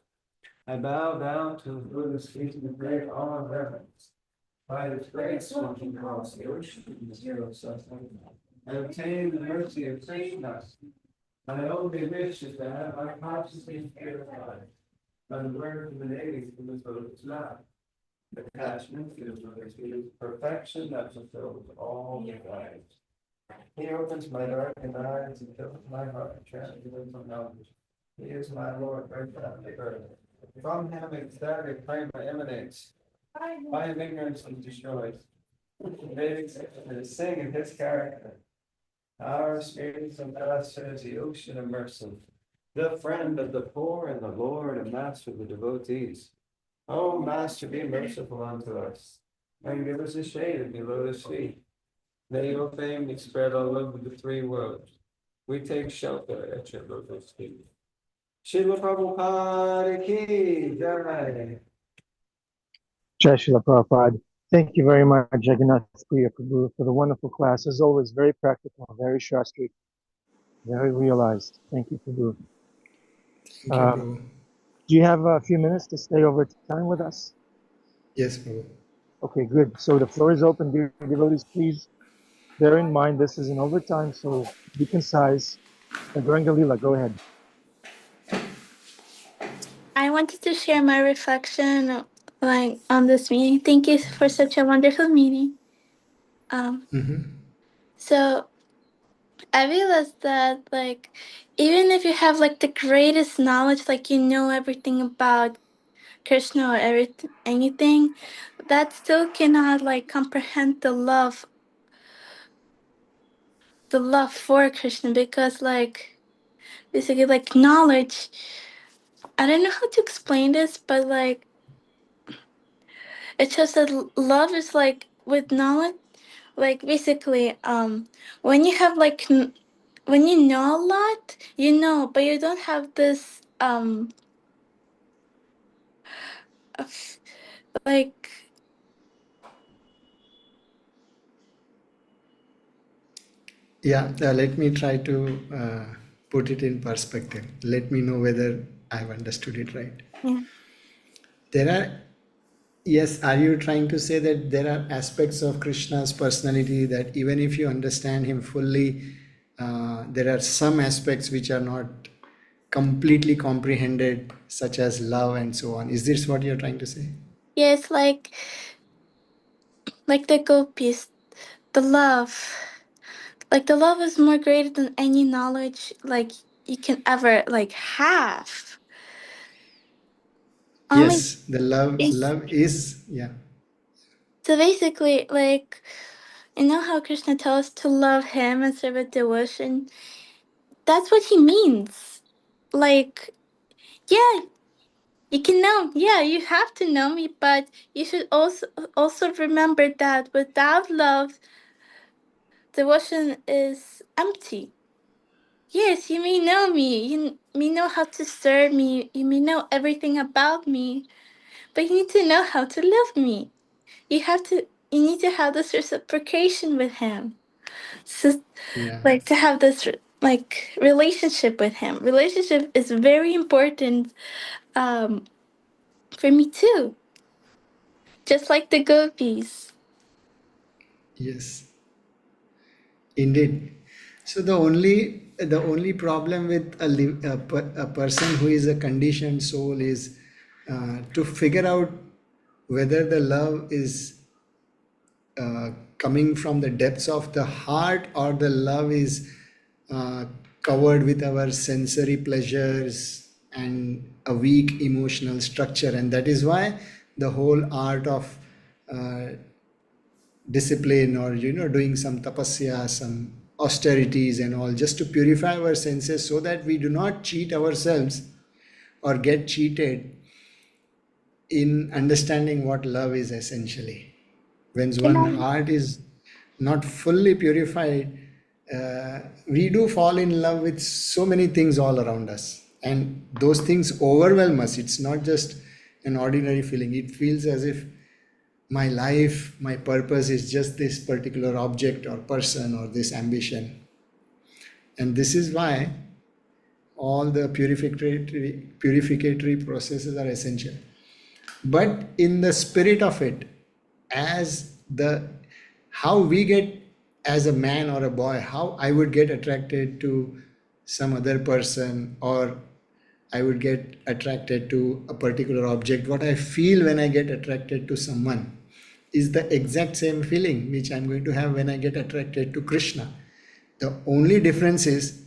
I bow down to the lotus feet in great awe and reverence. By His grace, one can cross the ocean of zero suffering and obtain the mercy of Krishna. My only wish is to have my consciousness purified by the word emanating from His lotus mouth. Attachment to His lotus feet is perfection that fulfills all desires. He opens my darkened eyes and fills my heart transmitted from knowledge. He is my Lord right down the earth. From Him ecstatic prema emanates. By Him ignorance is destroyed. They sing in His character. Our spiritual master is the ocean of mercy, the friend of the poor and the Lord and master of the devotees. O Master, be merciful unto us, and give us a shade of your lotus feet. May your fame be spread all over the three worlds. We take shelter at your lotus feet. Srila Prabhupada ki jai. Jai Srila Prabhupada. Thank you very much, Jagannath Priya Prabhu, for the wonderful class. As always, very practical, very Shastri, very realized. Thank you, Prabhu. Thank you, Prabhu. Do you have a few minutes to stay over time with us? Yes, Prabhu. Okay, good. So the floor is open, dear devotees. Please bear in mind this is an overtime, so be concise. Duranga Lila, go ahead. I wanted to share my reflection on this meeting. Thank you for such a wonderful meeting. So I realized that even if you have the greatest knowledge, you know everything about Krishna or anything, that still cannot comprehend the love for Krishna, because basically knowledge, I don't know how to explain this, but it's just that love is with knowledge, like basically, when you have like when you know a lot, you know, but you don't have this of- like Yeah, let me try to put it in perspective. Let me know whether I've understood it right. yeah. There are, yes, are you trying to say that there are aspects of Krishna's personality that even if you understand him fully, there are some aspects which are not completely comprehended, such as love and so on? Is this what you're trying to say? Yes, like the gopis, the love. Like the love is more greater than any knowledge like you can ever like have. Only Yes, the love is, yeah, so basically like you know how Krishna tells us to love him and serve with devotion? That's what he means. Like, yeah, you can know, yeah, you have to know me, but you should also remember that without love, devotion is empty. Yes, you may know me, you may know how to serve me, you may know everything about me, but you need to know how to love me. You need to have this reciprocation with him. So, yeah. like to have this like relationship with him. Relationship is very important um for me too. Just like the gopis. Yes, indeed. So the only problem with a person who is a conditioned soul is to figure out whether the love is coming from the depths of the heart, or the love is uh, covered with our sensory pleasures and a weak emotional structure. And that is why the whole art of uh, discipline, or doing some tapasya, some austerities and all, just to purify our senses so that we do not cheat ourselves or get cheated in understanding what love is essentially. When Can one I heart is not fully purified, we do fall in love with so many things all around us, and those things overwhelm us. It's not just an ordinary feeling. It feels as if my life, my purpose is just this particular object or person or this ambition. And this is why all the purificatory processes are essential. But in the spirit of it, as the how we get, as a man or a boy, how I would get attracted to some other person, or I would get attracted to a particular object, what I feel when I get attracted to someone is the exact same feeling which I'm going to have when I get attracted to Krishna. The only difference is,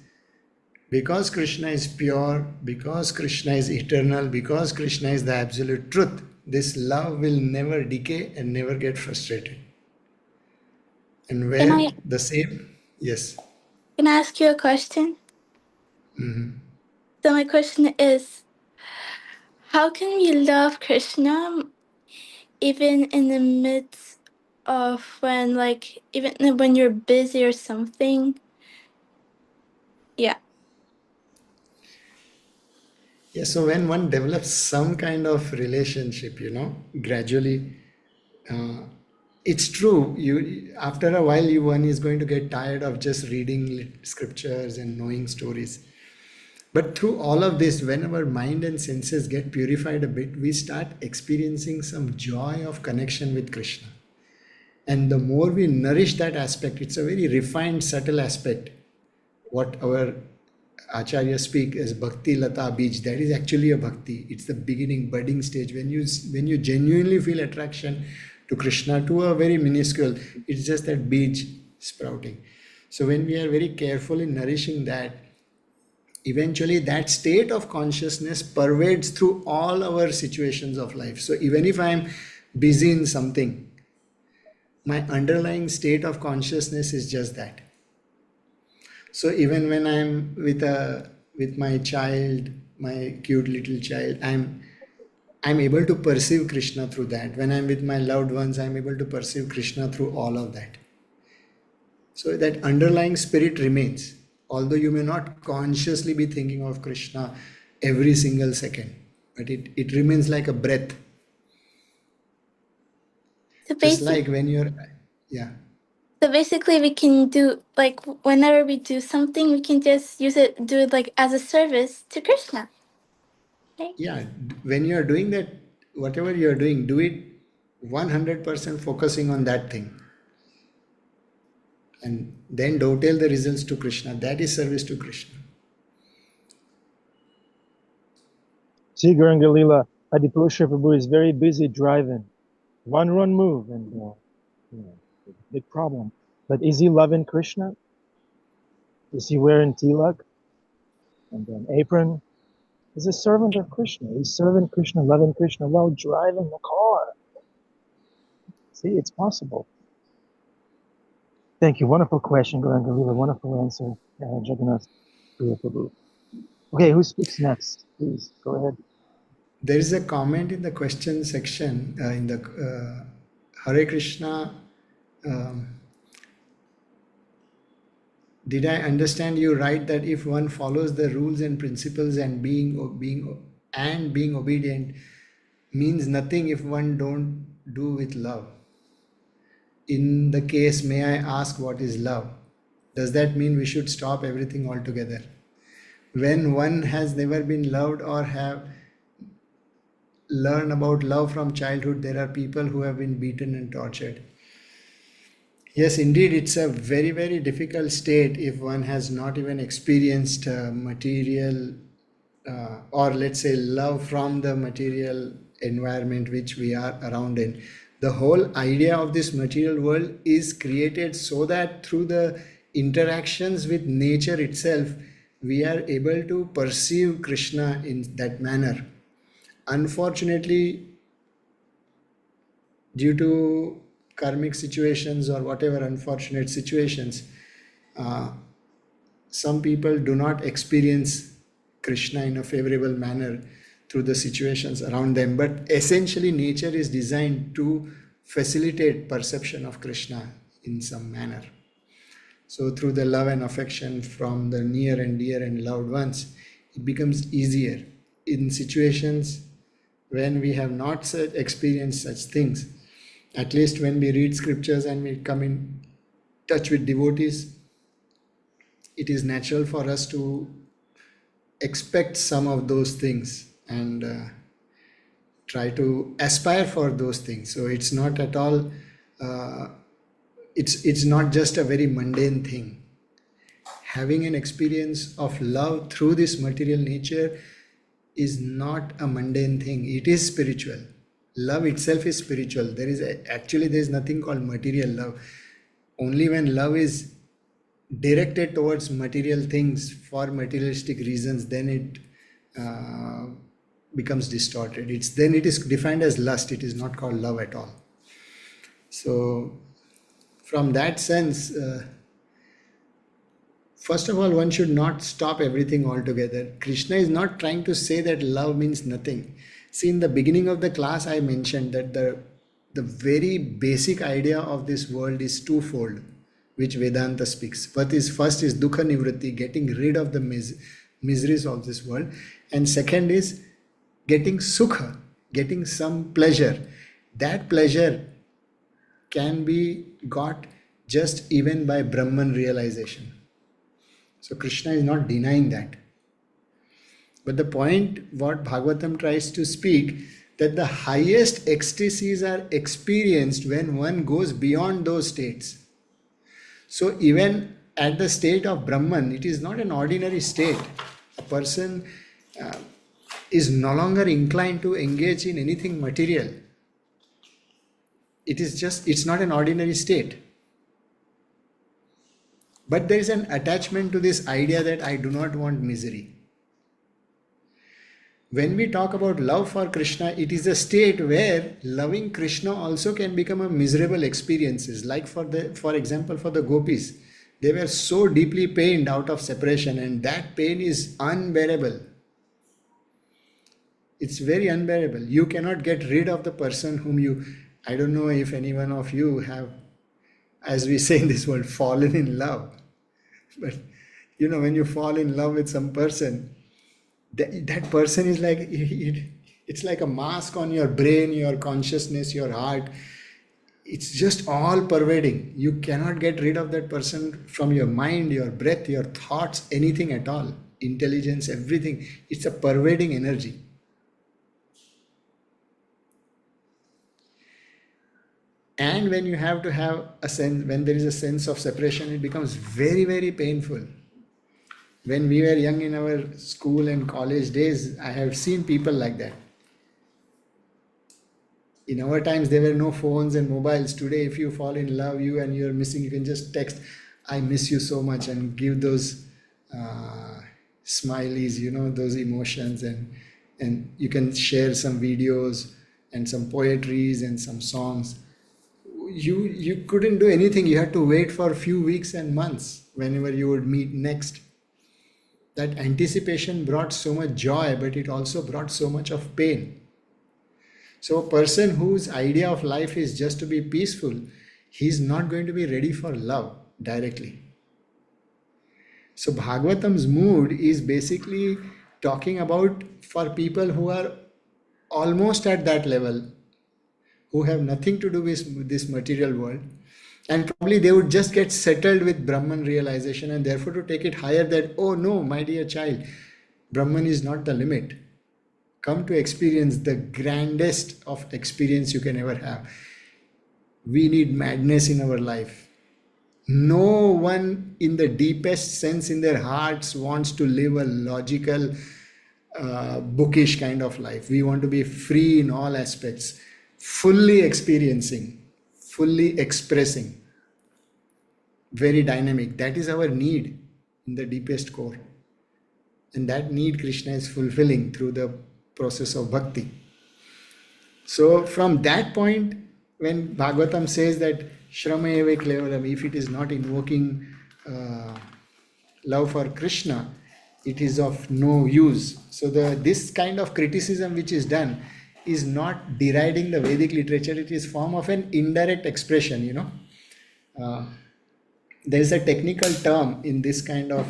because Krishna is pure, because Krishna is eternal, because Krishna is the absolute truth, this love will never decay and never get frustrated. And can where I the same, yes, can I ask you a question? So my question is, how can we love Krishna even in the midst of when like even when you're busy or something? Yeah. yeah. So when one develops some kind of relationship, gradually, uh, it's true. You after a while, one is going to get tired of just reading scriptures and knowing stories. But through all of this, when our mind and senses get purified a bit, we start experiencing some joy of connection with Krishna. And the more we nourish that aspect, it's a very refined, subtle aspect. What our Acharya speak as Bhakti Lata Beej, that is actually a bhakti. It's the beginning, budding stage. When you genuinely feel attraction to Krishna, to a very minuscule, it's just that beej sprouting. So when we are very careful in nourishing that, eventually that state of consciousness pervades through all our situations of life. So even if I'm busy in something, my underlying state of consciousness is just that. So even when I'm with my child, my cute little child, I'm able to perceive Krishna through that. When I'm with my loved ones, I'm able to perceive Krishna through all of that. So that underlying spirit remains, although you may not consciously be thinking of Krishna every single second, but it remains like a breath. So Just basic, like when you're, yeah. so basically, we can do like whenever we do something, we can just do it like as a service to Krishna. Right? Yeah, when you're doing that, whatever you're doing, do it 100% focusing on that thing. And then dovetail the results to Krishna. That is service to Krishna. See, Garangalila, Adipusha Prabhu is very busy driving. One run move and big problem. But is he loving Krishna? Is he wearing tilak and an apron? He's a servant of Krishna. He's serving Krishna, loving Krishna while driving the car. See, it's possible. Thank you. Wonderful question, Garangalila. Wonderful answer, Jagannath Priya Prabhu. Okay, who speaks next? Please, go ahead. There is a comment in the question section in the Hare Krishna. Um, did I understand you right that if one follows the rules and principles and being obedient means nothing if one don't do with love? In the case, may I ask what is love? Does that mean we should stop everything altogether? When one has never been loved or have learned about love from childhood, there are people who have been beaten and tortured. Yes, indeed, it's a very, very difficult state if one has not even experienced material or let's say love from the material environment which we are around in. The whole idea of this material world is created so that through the interactions with nature itself, we are able to perceive Krishna in that manner. Unfortunately, due to karmic situations or whatever unfortunate situations, some people do not experience Krishna in a favorable manner through the situations around them. But essentially, nature is designed to facilitate perception of Krishna in some manner. So, through the love and affection from the near and dear and loved ones, it becomes easier. In situations when we have not experienced such things, at least when we read scriptures and we come in touch with devotees, it is natural for us to expect some of those things and try to aspire for those things. So it's not at all it's not just a very mundane thing. Having an experience of love through this material nature is not a mundane thing. It is spiritual. Love itself is spiritual. There is nothing called material love. Only when love is directed towards material things for materialistic reasons, then it becomes distorted. Then it is defined as lust. It is not called love at all. So from that sense, first of all, one should not stop everything altogether. Krishna is not trying to say that love means nothing. See, in the beginning of the class, I mentioned that the very basic idea of this world is twofold, which Vedanta speaks. First is dukkha nivritti, getting rid of the miseries of this world. And second is getting sukha, getting some pleasure. That pleasure can be got just even by Brahman realization. So Krishna is not denying that. But the point what Bhagavatam tries to speak, that the highest ecstasies are experienced when one goes beyond those states. So even at the state of Brahman, it is not an ordinary state. A person is no longer inclined to engage in anything material. It's not an ordinary state. But there is an attachment to this idea that I do not want misery. When we talk about love for Krishna, it is a state where loving Krishna also can become a miserable experiences. Like for example, for the gopis, they were so deeply pained out of separation, and that pain is unbearable. It's very unbearable. You cannot get rid of the person whom I don't know if any one of you have as we say in this world, fallen in love. But when you fall in love with some person, that person is like, it's like a mask on your brain, your consciousness, your heart. It's just all pervading. You cannot get rid of that person from your mind, your breath, your thoughts, anything at all. Intelligence, everything. It's a pervading energy. And when you have to have a sense, when there is a sense of separation, it becomes very, very painful. When we were young in our school and college days, I have seen people like that. In our times, there were no phones and mobiles. Today, if you fall in love, you and you're missing, you can just text, "I miss you so much," and give those smileys, those emotions, and you can share some videos and some poetries and some songs. You couldn't do anything. You had to wait for a few weeks and months whenever you would meet next. That anticipation brought so much joy, but it also brought so much of pain. So a person whose idea of life is just to be peaceful, he's not going to be ready for love directly. So Bhagavatam's mood is basically talking about for people who are almost at that level, who have nothing to do with this material world, and probably they would just get settled with Brahman realization, and therefore to take it higher, that, oh no, my dear child, Brahman is not the limit. Come to experience the grandest of experience you can ever have. We need madness in our life. No one in the deepest sense in their hearts wants to live a logical, bookish kind of life. We want to be free in all aspects, fully experiencing, fully expressing, very dynamic. That is our need in the deepest core. And that need Krishna is fulfilling through the process of bhakti. So from that point, when Bhagavatam says that Shrama eva kevalam, if it is not invoking love for Krishna, it is of no use. So this kind of criticism which is done is not deriding the Vedic literature. It is form of an indirect expression. There is a technical term in this kind of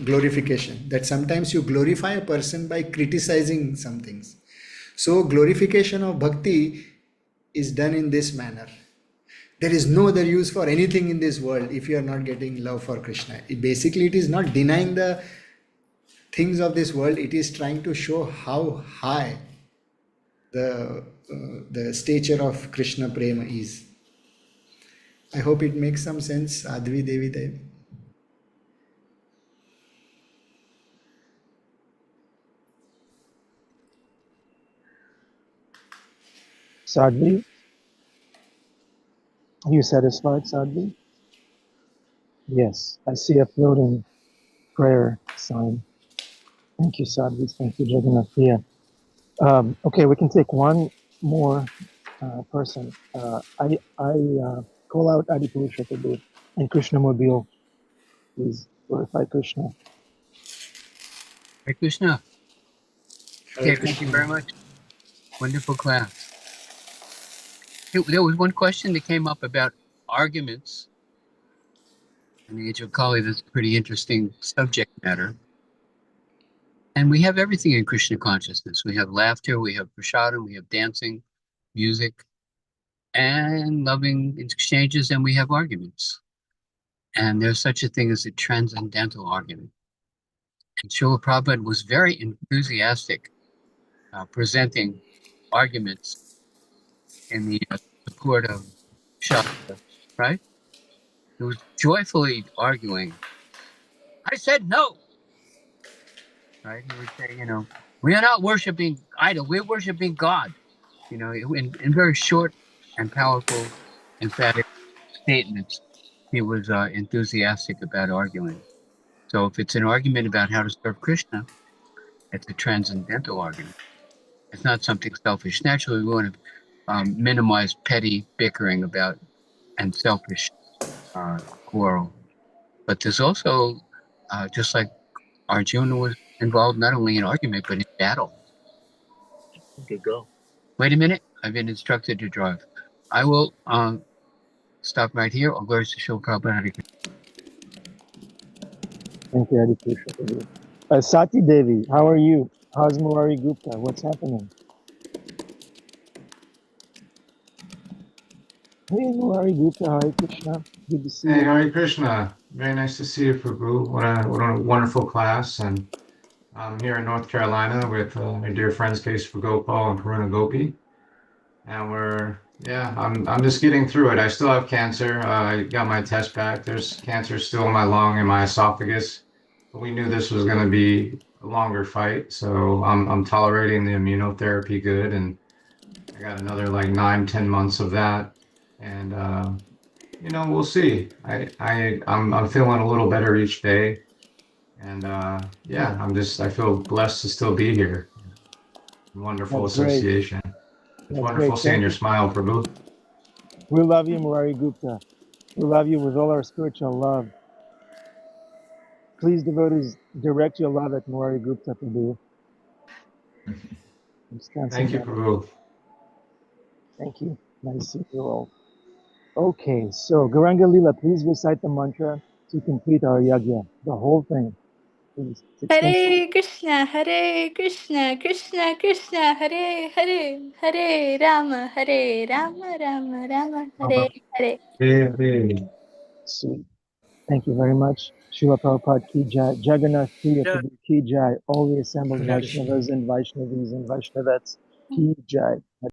glorification, that sometimes you glorify a person by criticizing some things. So glorification of bhakti is done in this manner. There is no other use for anything in this world if you are not getting love for Krishna. Basically, it is not denying the things of this world. It is trying to show how high the stature of Krishna Prema is. I hope it makes some sense, Advi Devi Devi. Sadhvi, are you satisfied, Sadhvi? Yes, I see a floating prayer sign. Thank you, Sadhvi. Thank you, Jagannath Priya. Okay, we can take one more person. I call out Adipurusha Prabhu and Krishnamobile. Please glorify Krishna. Hare Krishna. Hare Okay, thank you Krishna. very much. Wonderful class. There was one question that came up about arguments in the age of Kali. That's a pretty interesting subject matter. And we have everything in Krishna consciousness. We have laughter, we have prasadam, we have dancing, music, and loving exchanges, and we have arguments. And there's such a thing as a transcendental argument. And Srila Prabhupada was very enthusiastic presenting arguments in the support of Shastra, right? He was joyfully arguing. I said no, right? He would say, we are not worshiping idol, we're worshiping God. In very short and powerful, emphatic statements, he was enthusiastic about arguing. So if it's an argument about how to serve Krishna, it's a transcendental argument. It's not something selfish. Naturally, we want to minimize petty bickering about and selfish quarrel. But there's also, just like Arjuna was involved not only in argument, but in battle. Okay, go. Wait a minute. I've been instructed to drive. I will stop right here. All glories to Srila Prabhupada. Thank you, Hare Krishna Prabhu. Sati Devi, how are you? How's Murari Gupta? What's happening? Hey, Murari Gupta, Hare Krishna. Good to see Hey, you. Hare Krishna. Very nice to see you, Prabhu. What a wonderful class. And I'm here in North Carolina with my dear friends Kesava Gopal and Karuna Gopi. And I'm just getting through it. I still have cancer. I got my test back. There's cancer still in my lung and my esophagus. But we knew this was going to be a longer fight. So I'm tolerating the immunotherapy good. And I got another like 9, 10 months of that. And we'll see. I'm feeling a little better each day, and I feel blessed to still be here. Wonderful That's great. association. It's That's wonderful great. seeing Thank your you. smile, Prabhu. We love you, Murari Gupta. We love you with all our spiritual love. Please, devotees, direct your love at Murari Gupta Prabhu. Thank you, Prabhu. Thank you. Nice seeing you all. Okay, so Garanga Lila, please recite the mantra to complete our yagya, the whole thing, please. It's extensive. Hare Krishna, Hare Krishna, Krishna Krishna, Hare Hare, Hare Rama, Hare Rama, Rama Rama, Hare Hare. Hey. Sweet. Thank you very much. Srila Prabhupada ki jai, Jagannath Priya Prabhu ki jai, all the assembled Vaishnavas and Vaishnavis and Vaishnavettes ki jai.